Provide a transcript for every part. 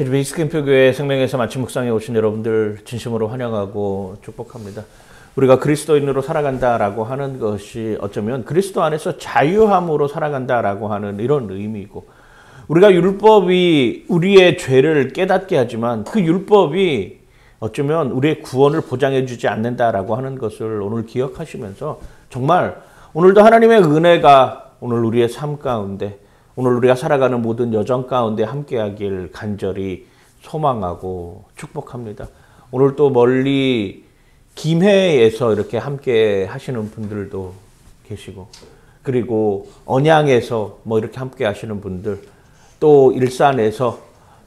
저희 베이스캠프교회 생명에서 마침 묵상에 오신 여러분들 진심으로 환영하고 축복합니다. 우리가 그리스도인으로 살아간다라고 하는 것이 어쩌면 그리스도 안에서 자유함으로 살아간다라고 하는 이런 의미이고, 우리가 율법이 우리의 죄를 깨닫게 하지만 그 율법이 어쩌면 우리의 구원을 보장해 주지 않는다라고 하는 것을 오늘 기억하시면서, 정말 오늘도 하나님의 은혜가 오늘 우리의 삶 가운데, 오늘 우리가 살아가는 모든 여정 가운데 함께하길 간절히 소망하고 축복합니다. 오늘 또 멀리 김해에서 이렇게 함께 하시는 분들도 계시고, 그리고 언양에서 이렇게 함께 하시는 분들, 또 일산에서,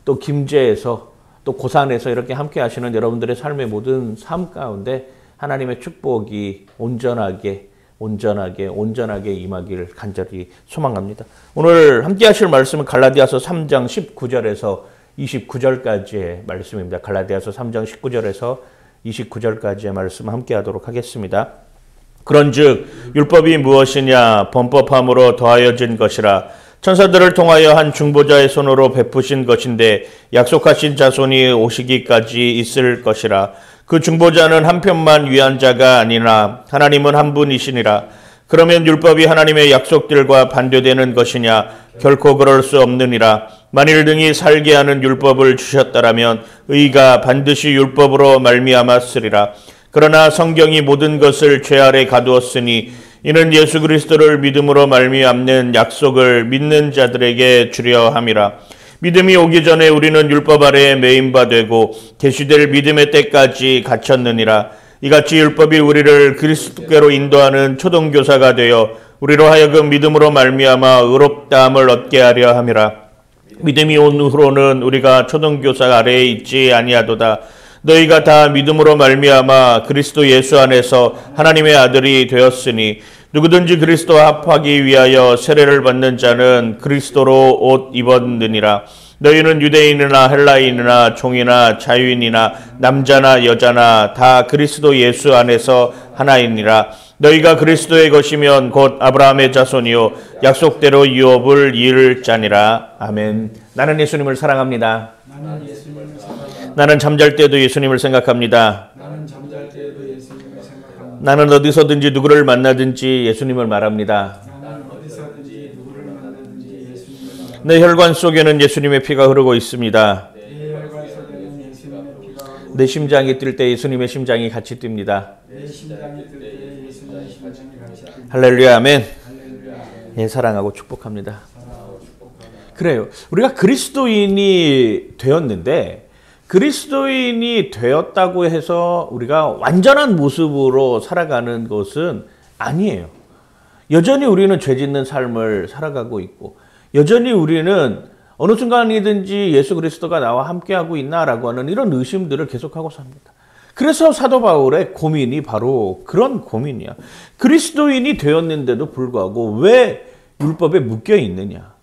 또 김제에서, 또 고산에서 이렇게 함께 하시는 여러분들의 삶의 모든 삶 가운데 하나님의 축복이 온전하게 임하기를 간절히 소망합니다. 오늘 함께 하실 말씀은 갈라디아서 3장 19절에서 29절까지의 말씀입니다. 갈라디아서 3장 19절에서 29절까지의 말씀 함께 하도록 하겠습니다. 그런즉 율법이 무엇이냐? 범법함으로 더하여진 것이라. 천사들을 통하여 한 중보자의 손으로 베푸신 것인데 약속하신 자손이 오시기까지 있을 것이라. 그 중보자는 한편만 위한 자가 아니나 하나님은 한 분이시니라. 그러면 율법이 하나님의 약속들과 반대되는 것이냐? 결코 그럴 수 없느니라. 만일 등이 살게 하는 율법을 주셨다라면 의가 반드시 율법으로 말미암았으리라. 그러나 성경이 모든 것을 죄 아래 가두었으니 이는 예수 그리스도를 믿음으로 말미암는 약속을 믿는 자들에게 주려 함이라. 믿음이 오기 전에 우리는 율법 아래에 매인 바 되고 계시될 믿음의 때까지 갇혔느니라. 이같이 율법이 우리를 그리스도께로 인도하는 초등교사가 되어 우리로 하여금 믿음으로 말미암아 의롭다함을 얻게 하려 함이라. 믿음이 온 후로는 우리가 초등교사 아래에 있지 아니하도다. 너희가 다 믿음으로 말미암아 그리스도 예수 안에서 하나님의 아들이 되었으니 누구든지 그리스도와 합하기 위하여 세례를 받는 자는 그리스도로 옷 입었느니라. 너희는 유대인이나 헬라인이나 종이나 자유인이나 남자나 여자나 다 그리스도 예수 안에서 하나이니라. 너희가 그리스도의 것이면 곧 아브라함의 자손이요 약속대로 유업을 이을 자니라. 아멘. 나는 예수님을 사랑합니다. 나는 잠잘 때도 예수님을 생각합니다. 나는 어디서든지 누구를 만나든지 예수님을 말합니다. 내 혈관 속에는 예수님의 피가 흐르고 있습니다. 내 심장이 뛸 때 예수님의 심장이 같이 뜁니다. 할렐루야, 아멘. 예, 사랑하고 축복합니다. 그래요. 우리가 그리스도인이 되었는데, 그리스도인이 되었다고 해서 우리가 완전한 모습으로 살아가는 것은 아니에요. 여전히 우리는 죄 짓는 삶을 살아가고 있고, 여전히 우리는 어느 순간이든지 예수 그리스도가 나와 함께하고 있나라고 하는 이런 의심들을 계속하고 삽니다. 그래서 사도 바울의 고민이 바로 그런 고민이야. 그리스도인이 되었는데도 불구하고 왜 율법에 묶여 있느냐.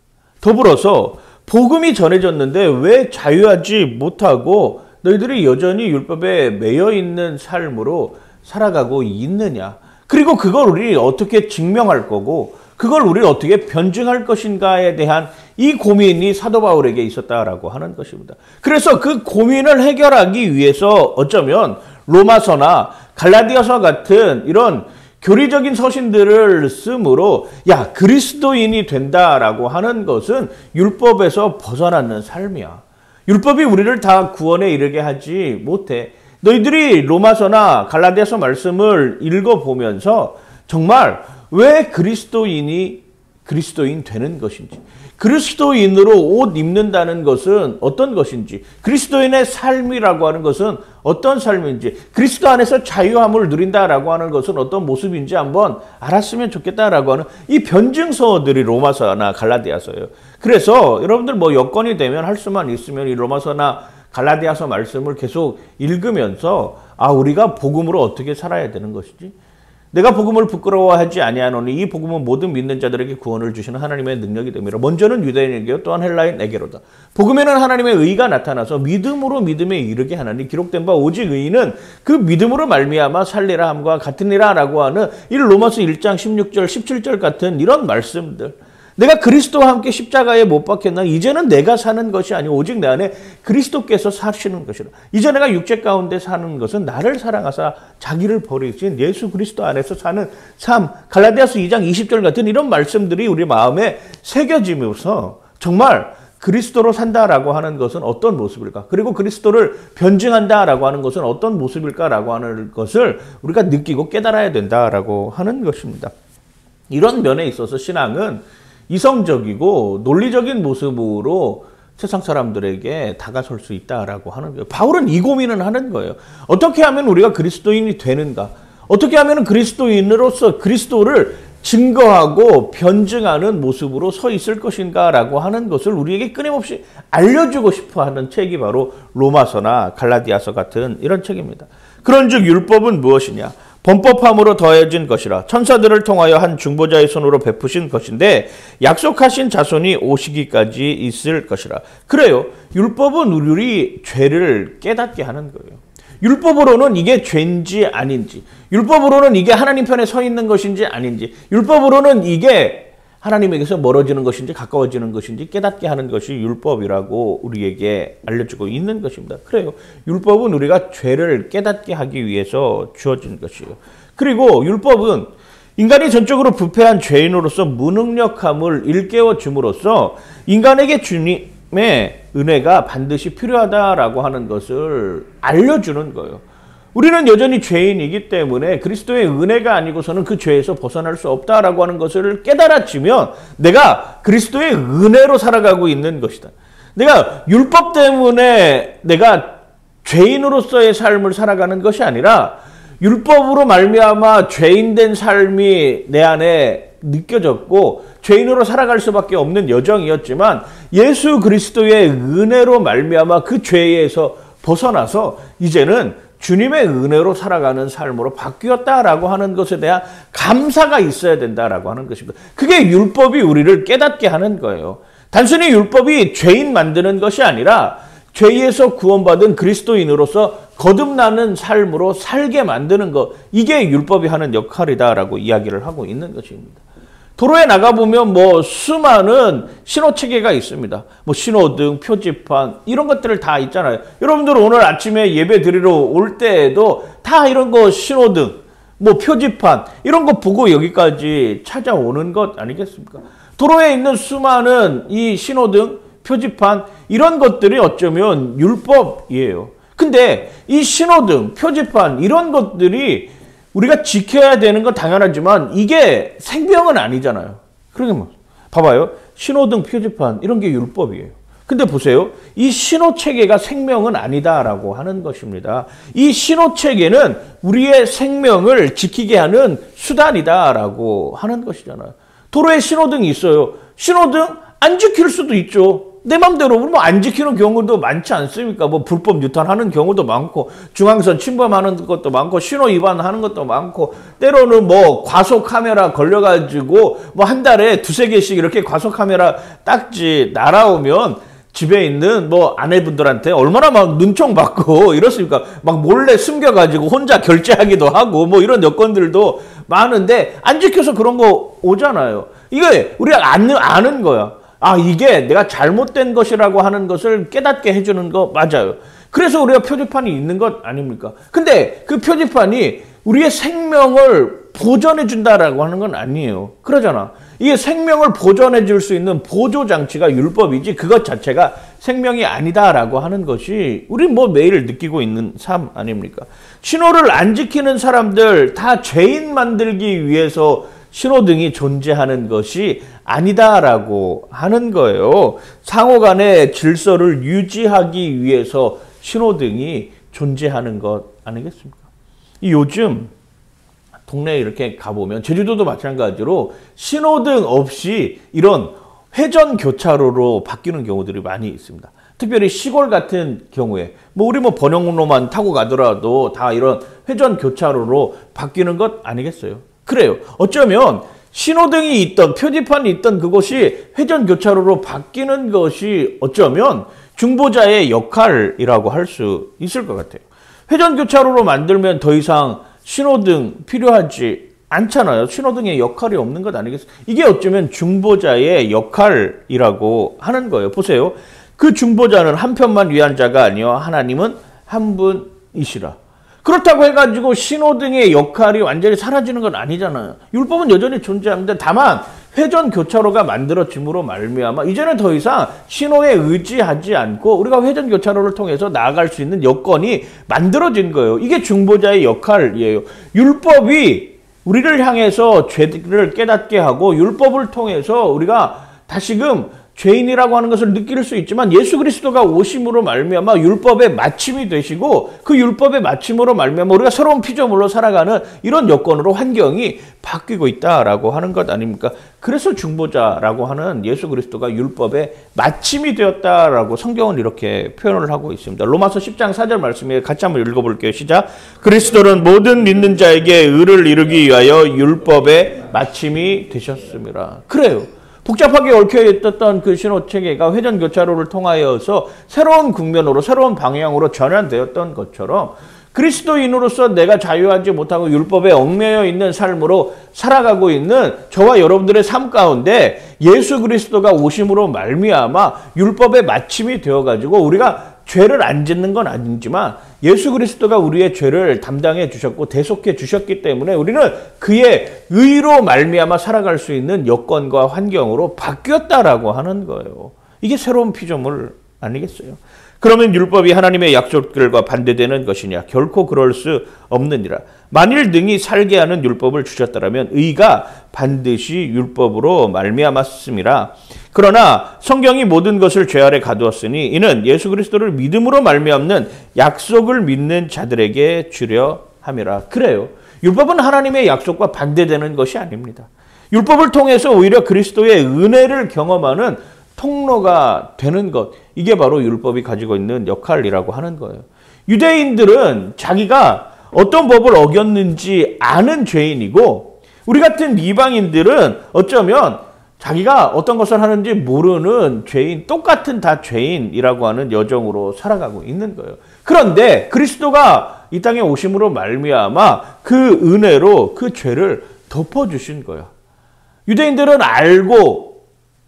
더불어서 복음이 전해졌는데 왜 자유하지 못하고 너희들이 여전히 율법에 매여 있는 삶으로 살아가고 있느냐. 그리고 그걸 우리 어떻게 증명할 거고 그걸 우리 어떻게 변증할 것인가에 대한 이 고민이 사도 바울에게 있었다라고 하는 것입니다. 그래서 그 고민을 해결하기 위해서 어쩌면 로마서나 갈라디아서 같은 이런 교리적인 서신들을 쓰므로 야, 그리스도인이 된다라고 하는 것은 율법에서 벗어나는 삶이야. 율법이 우리를 다 구원에 이르게 하지 못해. 너희들이 로마서나 갈라디아서 말씀을 읽어보면서 정말 왜 그리스도인이 그리스도인 되는 것인지, 그리스도인으로 옷 입는다는 것은 어떤 것인지, 그리스도인의 삶이라고 하는 것은 어떤 삶인지, 그리스도 안에서 자유함을 누린다라고 하는 것은 어떤 모습인지 한번 알았으면 좋겠다라고 하는 이 변증서들이 로마서나 갈라디아서예요. 그래서 여러분들 여건이 되면 할 수만 있으면 이 로마서나 갈라디아서 말씀을 계속 읽으면서 우리가 복음으로 어떻게 살아야 되는 것이지? 내가 복음을 부끄러워하지 아니하노니 이 복음은 모든 믿는 자들에게 구원을 주시는 하나님의 능력이 됨이라. 먼저는 유대인에게요 또한 헬라인에게로다. 복음에는 하나님의 의가 나타나서 믿음으로 믿음에 이르게 하나니 기록된 바 오직 의인은 그 믿음으로 말미암아 살리라 함과 같으니라 라고 하는 이 로마서 1장 16절 17절 같은 이런 말씀들. 내가 그리스도와 함께 십자가에 못 박혔나? 이제는 내가 사는 것이 아니고 오직 내 안에 그리스도께서 사시는 것이라. 이제 내가 육체 가운데 사는 것은 나를 사랑하사 자기를 버리신 예수 그리스도 안에서 사는 삶. 갈라디아서 2장 20절 같은 이런 말씀들이 우리 마음에 새겨지면서 정말 그리스도로 산다라고 하는 것은 어떤 모습일까? 그리고 그리스도를 변증한다라고 하는 것은 어떤 모습일까라고 하는 것을 우리가 느끼고 깨달아야 된다라고 하는 것입니다. 이런 면에 있어서 신앙은 이성적이고 논리적인 모습으로 세상 사람들에게 다가설 수 있다라고 하는 거예요. 바울은 이 고민을 하는 거예요. 어떻게 하면 우리가 그리스도인이 되는가? 어떻게 하면 그리스도인으로서 그리스도를 증거하고 변증하는 모습으로 서 있을 것인가라고 하는 것을 우리에게 끊임없이 알려주고 싶어하는 책이 바로 로마서나 갈라디아서 같은 이런 책입니다. 그런즉 율법은 무엇이냐? 범법함으로 더해진 것이라 천사들을 통하여 한 중보자의 손으로 베푸신 것인데 약속하신 자손이 오시기까지 있을 것이라. 그래요. 율법은 우리 죄를 깨닫게 하는 거예요. 율법으로는 이게 죄인지 아닌지, 율법으로는 이게 하나님 편에 서 있는 것인지 아닌지, 율법으로는 이게 하나님에게서 멀어지는 것인지 가까워지는 것인지 깨닫게 하는 것이 율법이라고 우리에게 알려주고 있는 것입니다. 그래요. 율법은 우리가 죄를 깨닫게 하기 위해서 주어진 것이에요. 그리고 율법은 인간이 전적으로 부패한 죄인으로서 무능력함을 일깨워 줌으로써 인간에게 주님의 은혜가 반드시 필요하다라고 하는 것을 알려주는 거예요. 우리는 여전히 죄인이기 때문에 그리스도의 은혜가 아니고서는 그 죄에서 벗어날 수 없다라고 하는 것을 깨달아지면 내가 그리스도의 은혜로 살아가고 있는 것이다. 내가 율법 때문에 내가 죄인으로서의 삶을 살아가는 것이 아니라 율법으로 말미암아 죄인된 삶이 내 안에 느껴졌고 죄인으로 살아갈 수밖에 없는 여정이었지만 예수 그리스도의 은혜로 말미암아 그 죄에서 벗어나서 이제는 주님의 은혜로 살아가는 삶으로 바뀌었다라고 하는 것에 대한 감사가 있어야 된다라고 하는 것입니다. 그게 율법이 우리를 깨닫게 하는 거예요. 단순히 율법이 죄인 만드는 것이 아니라 죄에서 구원받은 그리스도인으로서 거듭나는 삶으로 살게 만드는 것, 이게 율법이 하는 역할이다라고 이야기를 하고 있는 것입니다. 도로에 나가보면 수많은 신호체계가 있습니다. 신호등, 표지판, 이런 것들을 다 있잖아요. 여러분들 오늘 아침에 예배 드리러 올 때에도 다 이런 거 신호등, 표지판, 이런 거 보고 여기까지 찾아오는 것 아니겠습니까? 도로에 있는 수많은 이 신호등, 표지판, 이런 것들이 어쩌면 율법이에요. 근데 이 신호등, 표지판, 이런 것들이 우리가 지켜야 되는 건 당연하지만 이게 생명은 아니잖아요. 그러니까 봐봐요. 신호등, 표지판 이런 게 율법이에요. 근데 보세요. 이 신호체계가 생명은 아니다라고 하는 것입니다. 이 신호체계는 우리의 생명을 지키게 하는 수단이다라고 하는 것이잖아요. 도로에 신호등이 있어요. 신호등 안 지킬 수도 있죠. 내 맘대로 안 지키는 경우도 많지 않습니까? 불법 유턴하는 경우도 많고 중앙선 침범하는 것도 많고 신호 위반하는 것도 많고 때로는 과속 카메라 걸려가지고 한 달에 2-3개씩 이렇게 과속 카메라 딱지 날아오면 집에 있는 아내분들한테 얼마나 눈총 받고 이렇습니까? 몰래 숨겨가지고 혼자 결제하기도 하고 이런 여건들도 많은데 안 지켜서 그런 거 오잖아요. 이게 우리가 아는 거야. 이게 내가 잘못된 것이라고 하는 것을 깨닫게 해주는 거 맞아요. 그래서 우리가 표지판이 있는 것 아닙니까? 근데 그 표지판이 우리의 생명을 보존해 준다라고 하는 건 아니에요. 그러잖아. 이게 생명을 보존해 줄 수 있는 보조장치가 율법이지 그것 자체가 생명이 아니다라고 하는 것이 우리 매일 느끼고 있는 삶 아닙니까? 신호를 안 지키는 사람들 다 죄인 만들기 위해서 신호등이 존재하는 것이 아니다라고 하는 거예요. 상호 간의 질서를 유지하기 위해서 신호등이 존재하는 것 아니겠습니까? 요즘 동네에 이렇게 가보면 제주도도 마찬가지로 신호등 없이 이런 회전 교차로로 바뀌는 경우들이 많이 있습니다. 특별히 시골 같은 경우에 우리 번영로만 타고 가더라도 다 이런 회전 교차로로 바뀌는 것 아니겠어요? 그래요. 어쩌면 신호등이 있던 표지판이 있던 그것이 회전 교차로로 바뀌는 것이 어쩌면 중보자의 역할이라고 할 수 있을 것 같아요. 회전 교차로로 만들면 더 이상 신호등 필요하지 않잖아요. 신호등의 역할이 없는 것 아니겠어요? 이게 어쩌면 중보자의 역할이라고 하는 거예요. 보세요. 그 중보자는 한 편만 위한 자가 아니요 하나님은 한 분이시라. 그렇다고 해가지고 신호등의 역할이 완전히 사라지는 건 아니잖아요. 율법은 여전히 존재합니다. 다만 회전 교차로가 만들어짐으로 말미암아 이제는 더 이상 신호에 의지하지 않고 우리가 회전 교차로를 통해서 나아갈 수 있는 여건이 만들어진 거예요. 이게 중보자의 역할이에요. 율법이 우리를 향해서 죄를 깨닫게 하고 율법을 통해서 우리가 다시금 죄인이라고 하는 것을 느낄 수 있지만 예수 그리스도가 오심으로 말미암아 율법의 마침이 되시고 그 율법의 마침으로 말미암아 우리가 새로운 피조물로 살아가는 이런 여건으로 환경이 바뀌고 있다라고 하는 것 아닙니까? 그래서 중보자라고 하는 예수 그리스도가 율법의 마침이 되었다라고 성경은 이렇게 표현을 하고 있습니다. 로마서 10장 4절 말씀에 같이 한번 읽어볼게요. 시작. 그리스도는 모든 믿는 자에게 의를 이루기 위하여 율법의 마침이 되셨습니다. 그래요. 복잡하게 얽혀있었던 그 신호체계가 회전교차로를 통하여서 새로운 국면으로 새로운 방향으로 전환되었던 것처럼 그리스도인으로서 내가 자유하지 못하고 율법에 얽매여 있는 삶으로 살아가고 있는 저와 여러분들의 삶 가운데 예수 그리스도가 오심으로 말미암아 율법의 마침이 되어가지고 우리가 죄를 안 짓는 건 아니지만 예수 그리스도가 우리의 죄를 담당해 주셨고 대속해 주셨기 때문에 우리는 그의 의로 말미암아 살아갈 수 있는 여건과 환경으로 바뀌었다라고 하는 거예요. 이게 새로운 피조물 아니겠어요? 그러면 율법이 하나님의 약속들과 반대되는 것이냐? 결코 그럴 수 없느니라. 만일 능히 살게 하는 율법을 주셨더라면 의가 반드시 율법으로 말미암았음이라. 그러나 성경이 모든 것을 죄 아래 가두었으니 이는 예수 그리스도를 믿음으로 말미암는 약속을 믿는 자들에게 주려 함이라. 그래요. 율법은 하나님의 약속과 반대되는 것이 아닙니다. 율법을 통해서 오히려 그리스도의 은혜를 경험하는 통로가 되는 것, 이게 바로 율법이 가지고 있는 역할이라고 하는 거예요. 유대인들은 자기가 어떤 법을 어겼는지 아는 죄인이고 우리 같은 이방인들은 어쩌면 자기가 어떤 것을 하는지 모르는 죄인, 똑같은 다 죄인이라고 하는 여정으로 살아가고 있는 거예요. 그런데 그리스도가 이 땅에 오심으로 말미암아 그 은혜로 그 죄를 덮어주신 거예요. 유대인들은 알고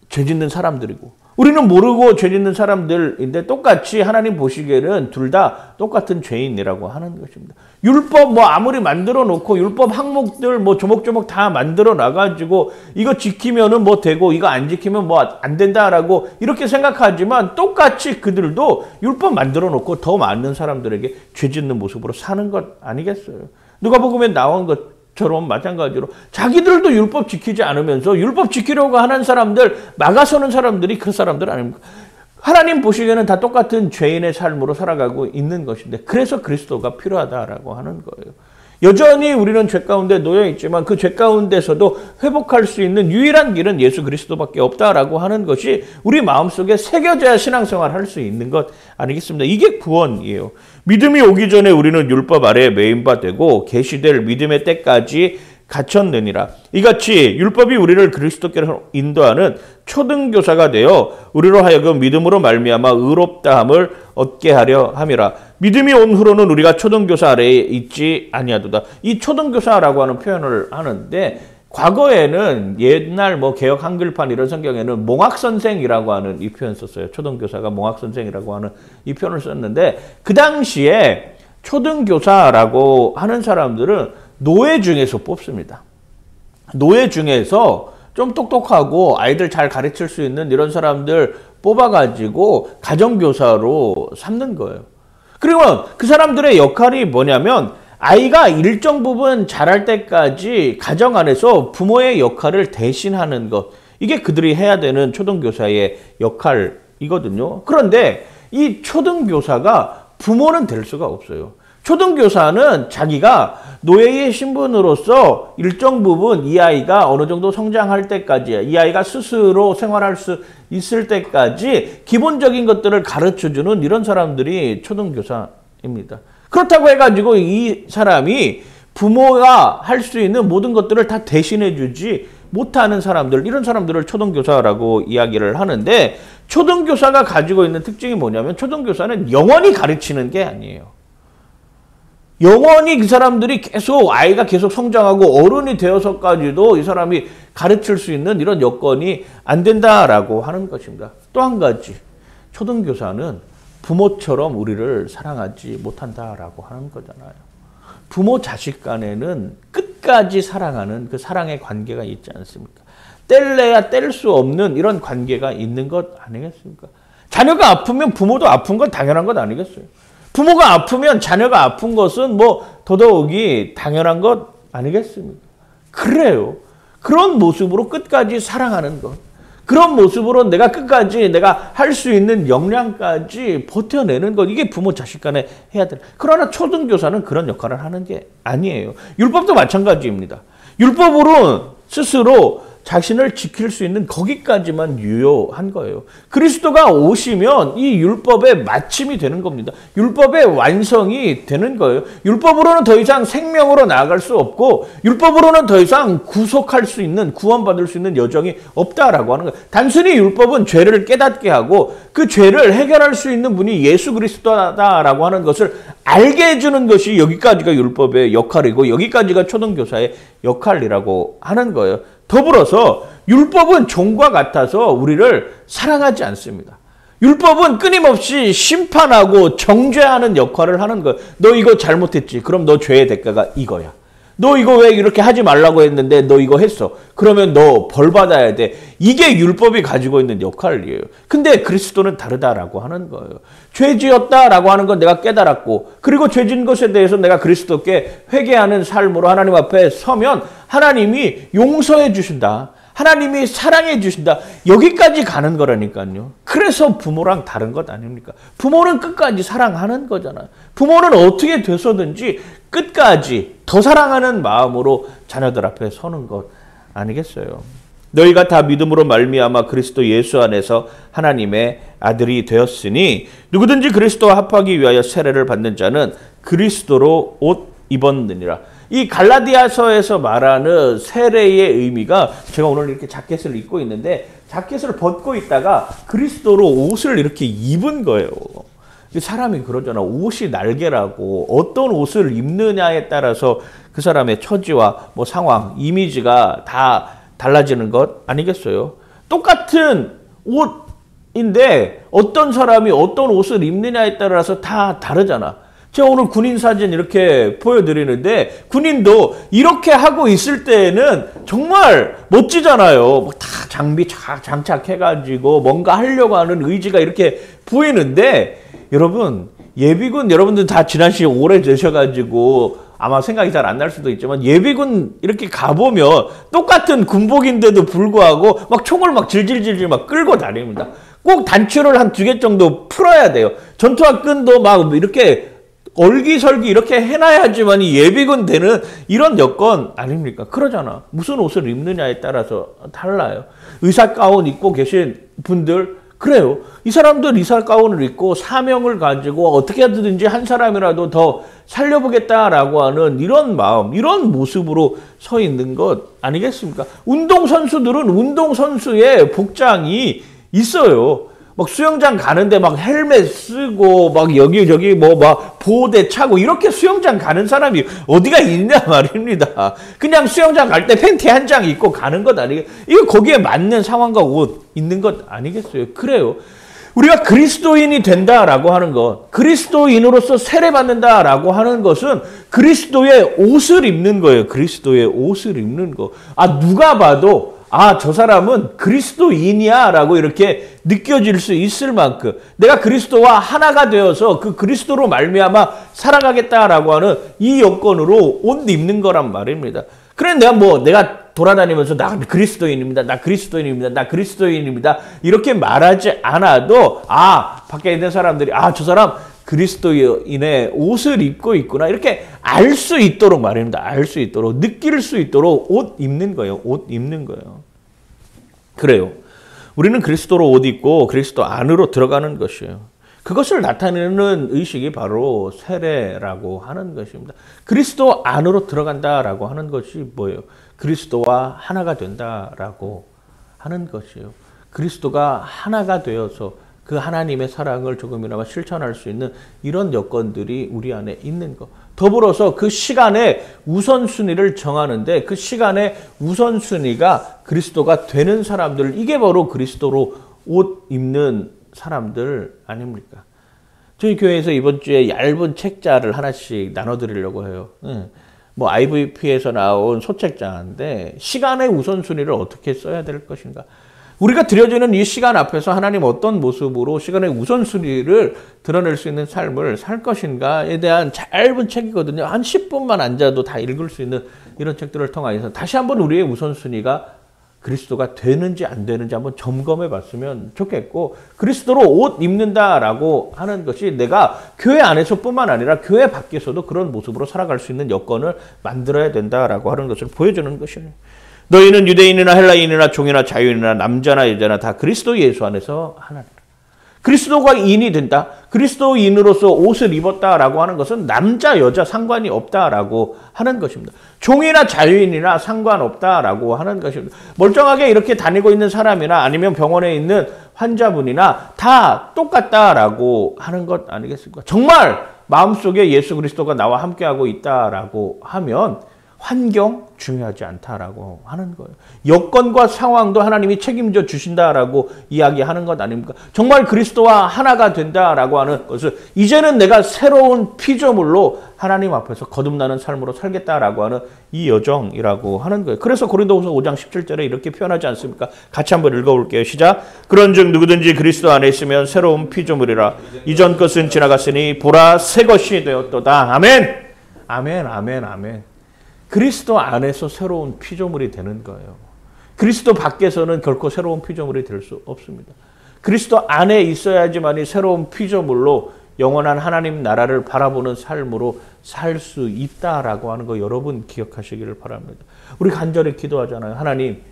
죄 짓는 사람들이고 우리는 모르고 죄 짓는 사람들인데 똑같이 하나님 보시기에는 둘 다 똑같은 죄인이라고 하는 것입니다. 율법 아무리 만들어 놓고 율법 항목들 조목조목 다 만들어 놔가지고 이거 지키면은 되고 이거 안 지키면 안 된다라고 이렇게 생각하지만 똑같이 그들도 율법 만들어 놓고 더 많은 사람들에게 죄 짓는 모습으로 사는 것 아니겠어요? 누가복음에 나온 것처럼 마찬가지로 자기들도 율법 지키지 않으면서 율법 지키려고 하는 사람들, 막아서는 사람들이 그 사람들 아닙니까? 하나님 보시기에는 다 똑같은 죄인의 삶으로 살아가고 있는 것인데 그래서 그리스도가 필요하다라고 하는 거예요. 여전히 우리는 죄 가운데 놓여 있지만 그 죄 가운데서도 회복할 수 있는 유일한 길은 예수 그리스도밖에 없다라고 하는 것이 우리 마음속에 새겨져야 신앙생활 할 수 있는 것 아니겠습니까? 이게 구원이에요. 믿음이 오기 전에 우리는 율법 아래에 매인 바 되고 계시될 믿음의 때까지 갇혔느니라. 이같이 율법이 우리를 그리스도께로 인도하는 초등교사가 되어 우리로 하여금 믿음으로 말미암아 의롭다함을 얻게 하려 함이라. 믿음이 온 후로는 우리가 초등교사 아래에 있지 아니하도다. 이 초등교사라고 하는 표현을 하는데 과거에는 옛날 개역 한글판 이런 성경에는 몽학선생이라고 하는 이 표현 썼어요. 초등교사가 몽학선생이라고 하는 이 표현을 썼는데 그 당시에 초등교사라고 하는 사람들은 노예 중에서 뽑습니다. 노예 중에서 좀 똑똑하고 아이들 잘 가르칠 수 있는 이런 사람들 뽑아가지고 가정교사로 삼는 거예요. 그리고 그 사람들의 역할이 뭐냐면 아이가 일정 부분 자랄 때까지 가정 안에서 부모의 역할을 대신하는 것. 이게 그들이 해야 되는 초등교사의 역할이거든요. 그런데 이 초등교사가 부모는 될 수가 없어요. 초등교사는 자기가 노예의 신분으로서 일정 부분 이 아이가 어느 정도 성장할 때까지 이 아이가 스스로 생활할 수 있을 때까지 기본적인 것들을 가르쳐주는 이런 사람들이 초등교사입니다. 그렇다고 해가지고 이 사람이 부모가 할 수 있는 모든 것들을 다 대신해 주지 못하는 사람들, 이런 사람들을 초등교사라고 이야기를 하는데 초등교사가 가지고 있는 특징이 뭐냐면 초등교사는 영원히 가르치는 게 아니에요. 영원히 그 사람들이 계속 아이가 계속 성장하고 어른이 되어서까지도 이 사람이 가르칠 수 있는 이런 여건이 안 된다라고 하는 것입니다. 또 한 가지, 초등교사는 부모처럼 우리를 사랑하지 못한다라고 하는 거잖아요. 부모 자식 간에는 끝까지 사랑하는 그 사랑의 관계가 있지 않습니까? 뗄래야 뗄 수 없는 이런 관계가 있는 것 아니겠습니까? 자녀가 아프면 부모도 아픈 건 당연한 것 아니겠어요? 부모가 아프면 자녀가 아픈 것은 뭐 더더욱이 당연한 것 아니겠습니까? 그래요. 그런 모습으로 끝까지 사랑하는 것. 그런 모습으로 내가 끝까지 내가 할 수 있는 역량까지 버텨내는 것. 이게 부모 자식 간에 해야 돼. 그러나 초등교사는 그런 역할을 하는 게 아니에요. 율법도 마찬가지입니다. 율법으로 스스로 자신을 지킬 수 있는 거기까지만 유효한 거예요. 그리스도가 오시면 이 율법의 마침이 되는 겁니다. 율법의 완성이 되는 거예요. 율법으로는 더 이상 생명으로 나아갈 수 없고 율법으로는 더 이상 구속할 수 있는, 구원받을 수 있는 여정이 없다라고 하는 거예요. 단순히 율법은 죄를 깨닫게 하고 그 죄를 해결할 수 있는 분이 예수 그리스도다라고 하는 것을 알게 해주는 것이 여기까지가 율법의 역할이고 여기까지가 초등교사의 역할이라고 하는 거예요. 더불어서 율법은 종과 같아서 우리를 사랑하지 않습니다. 율법은 끊임없이 심판하고 정죄하는 역할을 하는 거예요. 너 이거 잘못했지. 그럼 너 죄의 대가가 이거야. 너 이거 왜 이렇게 하지 말라고 했는데 너 이거 했어. 그러면 너 벌 받아야 돼. 이게 율법이 가지고 있는 역할이에요. 근데 그리스도는 다르다라고 하는 거예요. 죄 지었다라고 하는 건 내가 깨달았고 그리고 죄 지은 것에 대해서 내가 그리스도께 회개하는 삶으로 하나님 앞에 서면 하나님이 용서해 주신다. 하나님이 사랑해 주신다. 여기까지 가는 거라니까요. 그래서 부모랑 다른 것 아닙니까? 부모는 끝까지 사랑하는 거잖아요. 부모는 어떻게 돼서든지 끝까지 더 사랑하는 마음으로 자녀들 앞에 서는 것 아니겠어요? 너희가 다 믿음으로 말미암아 그리스도 예수 안에서 하나님의 아들이 되었으니 누구든지 그리스도와 합하기 위하여 세례를 받는 자는 그리스도로 옷 입었느니라. 이 갈라디아서에서 말하는 세례의 의미가 제가 오늘 이렇게 자켓을 입고 있는데 자켓을 벗고 있다가 그리스도로 옷을 이렇게 입은 거예요. 사람이 그러잖아. 옷이 날개라고 어떤 옷을 입느냐에 따라서 그 사람의 처지와 뭐 상황, 이미지가 다 달라지는 것 아니겠어요? 똑같은 옷인데 어떤 사람이 어떤 옷을 입느냐에 따라서 다 다르잖아. 제가 오늘 군인 사진 이렇게 보여드리는데 군인도 이렇게 하고 있을 때는 정말 멋지잖아요. 다 장비 장착해가지고 뭔가 하려고 하는 의지가 이렇게 보이는데 여러분 예비군 여러분들 다 지난 시간 오래 되셔가지고 아마 생각이 잘 안 날 수도 있지만 예비군 이렇게 가보면 똑같은 군복인데도 불구하고 막 총을 막 질질질질 막 끌고 다닙니다. 꼭 단추를 한 2개 정도 풀어야 돼요. 전투화 끈도 막 이렇게 얼기설기 이렇게 해놔야지만 이 예비군 되는 이런 여건 아닙니까? 그러잖아. 무슨 옷을 입느냐에 따라서 달라요. 의사 가운 입고 계신 분들 그래요. 이 사람들 의사 가운을 입고 사명을 가지고 어떻게 하든지 한 사람이라도 더 살려보겠다라고 하는 이런 마음, 이런 모습으로 서 있는 것 아니겠습니까? 운동선수들은 운동선수의 복장이 있어요. 막 수영장 가는데 막 헬멧 쓰고 막 여기저기 뭐 막 보호대 차고 이렇게 수영장 가는 사람이 어디가 있냐 말입니다. 그냥 수영장 갈 때 팬티 한 장 입고 가는 것 아니겠어요? 이거 거기에 맞는 상황과 옷 있는 것 아니겠어요? 그래요. 우리가 그리스도인이 된다라고 하는 것, 그리스도인으로서 세례받는다라고 하는 것은 그리스도의 옷을 입는 거예요. 그리스도의 옷을 입는 거. 아, 누가 봐도 아, 저 사람은 그리스도인이야 라고 이렇게 느껴질 수 있을 만큼 내가 그리스도와 하나가 되어서 그 그리스도로 말미암아 살아가겠다라고 하는 이 여건으로 옷 입는 거란 말입니다. 그래 내가 돌아다니면서 나 그리스도인입니다. 나 그리스도인입니다. 나 그리스도인입니다. 이렇게 말하지 않아도 아, 밖에 있는 사람들이 아, 저 사람 그리스도인의 옷을 입고 있구나. 이렇게 알 수 있도록 말입니다. 알 수 있도록, 느낄 수 있도록 옷 입는 거예요. 옷 입는 거예요. 그래요. 우리는 그리스도로 옷 입고 그리스도 안으로 들어가는 것이에요. 그것을 나타내는 의식이 바로 세례라고 하는 것입니다. 그리스도 안으로 들어간다라고 하는 것이 뭐예요? 그리스도와 하나가 된다라고 하는 것이에요. 그리스도가 하나가 되어서 그 하나님의 사랑을 조금이나마 실천할 수 있는 이런 여건들이 우리 안에 있는 것. 더불어서 그 시간의 우선순위를 정하는데 그 시간의 우선순위가 그리스도가 되는 사람들, 이게 바로 그리스도로 옷 입는 사람들 아닙니까? 저희 교회에서 이번 주에 얇은 책자를 하나씩 나눠드리려고 해요. 뭐 IVP에서 나온 소책자인데 시간의 우선순위를 어떻게 써야 될 것인가. 우리가 드려지는 이 시간 앞에서 하나님 어떤 모습으로 시간의 우선순위를 드러낼 수 있는 삶을 살 것인가에 대한 얇은 책이거든요. 한 10분만 앉아도 다 읽을 수 있는 이런 책들을 통해서 다시 한번 우리의 우선순위가 그리스도가 되는지 안 되는지 한번 점검해 봤으면 좋겠고, 그리스도로 옷 입는다라고 하는 것이 내가 교회 안에서뿐만 아니라 교회 밖에서도 그런 모습으로 살아갈 수 있는 여건을 만들어야 된다라고 하는 것을 보여주는 것이에요. 너희는 유대인이나 헬라인이나 종이나 자유인이나 남자나 여자나 다 그리스도 예수 안에서 하나니라. 그리스도가 인이 된다. 그리스도인으로서 옷을 입었다라고 하는 것은 남자 여자 상관이 없다라고 하는 것입니다. 종이나 자유인이나 상관없다라고 하는 것입니다. 멀쩡하게 이렇게 다니고 있는 사람이나 아니면 병원에 있는 환자분이나 다 똑같다라고 하는 것 아니겠습니까? 정말 마음속에 예수 그리스도가 나와 함께하고 있다라고 하면 환경 중요하지 않다라고 하는 거예요. 여건과 상황도 하나님이 책임져 주신다라고 이야기하는 것 아닙니까? 정말 그리스도와 하나가 된다라고 하는 것은 이제는 내가 새로운 피조물로 하나님 앞에서 거듭나는 삶으로 살겠다라고 하는 이 여정이라고 하는 거예요. 그래서 고린도후서 5장 17절에 이렇게 표현하지 않습니까? 같이 한번 읽어볼게요. 시작. 그런즉 누구든지 그리스도 안에 있으면 새로운 피조물이라. 이전 것은 지나갔으니 보라 새 것이 되었도다. 아멘. 아멘. 아멘. 아멘. 그리스도 안에서 새로운 피조물이 되는 거예요. 그리스도 밖에서는 결코 새로운 피조물이 될 수 없습니다. 그리스도 안에 있어야지만이 새로운 피조물로 영원한 하나님 나라를 바라보는 삶으로 살 수 있다라고 하는 거 여러분 기억하시기를 바랍니다. 우리 간절히 기도하잖아요. 하나님,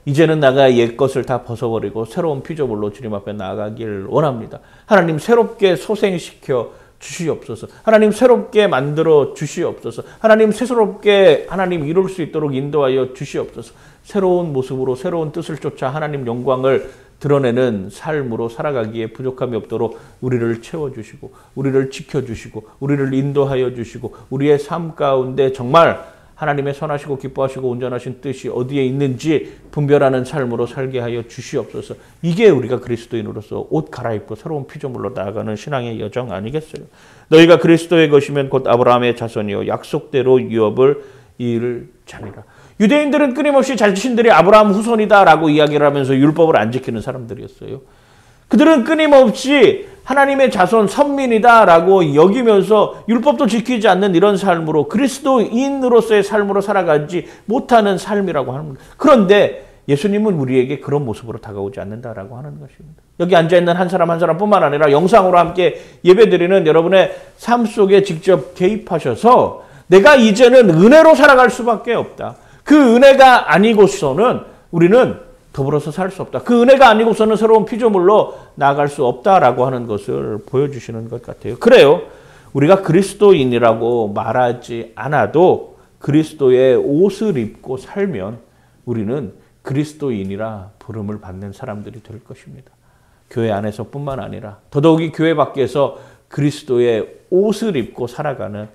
이제는 내가 옛 것을 다 벗어버리고 새로운 피조물로 주님 앞에 나아가길 원합니다. 하나님, 새롭게 소생시켜 주시옵소서. 하나님, 새롭게 만들어 주시옵소서. 하나님, 새롭게 하나님 이룰 수 있도록 인도하여 주시옵소서. 새로운 모습으로 새로운 뜻을 쫓아 하나님 영광을 드러내는 삶으로 살아가기에 부족함이 없도록 우리를 채워주시고 우리를 지켜주시고 우리를 인도하여 주시고 우리의 삶 가운데 정말 하나님의 선하시고 기뻐하시고 온전하신 뜻이 어디에 있는지 분별하는 삶으로 살게 하여 주시옵소서. 이게 우리가 그리스도인으로서 옷 갈아입고 새로운 피조물로 나아가는 신앙의 여정 아니겠어요? 너희가 그리스도의 것이면 곧 아브라함의 자손이요 약속대로 유업을 이을 자니라. 유대인들은 끊임없이 자신들이 아브라함 후손이다라고 이야기를 하면서 율법을 안 지키는 사람들이었어요. 그들은 끊임없이 하나님의 자손 선민이다라고 여기면서 율법도 지키지 않는 이런 삶으로 그리스도인으로서의 삶으로 살아가지 못하는 삶이라고 하는 겁니다. 그런데 예수님은 우리에게 그런 모습으로 다가오지 않는다라고 하는 것입니다. 여기 앉아있는 한 사람 한 사람뿐만 아니라 영상으로 함께 예배드리는 여러분의 삶 속에 직접 개입하셔서 내가 이제는 은혜로 살아갈 수밖에 없다. 그 은혜가 아니고서는 우리는 더불어서 살 수 없다. 그 은혜가 아니고서는 새로운 피조물로 나아갈 수 없다라고 하는 것을 보여주시는 것 같아요. 그래요. 우리가 그리스도인이라고 말하지 않아도 그리스도의 옷을 입고 살면 우리는 그리스도인이라 부름을 받는 사람들이 될 것입니다. 교회 안에서뿐만 아니라 더더욱이 교회 밖에서 그리스도의 옷을 입고 살아가는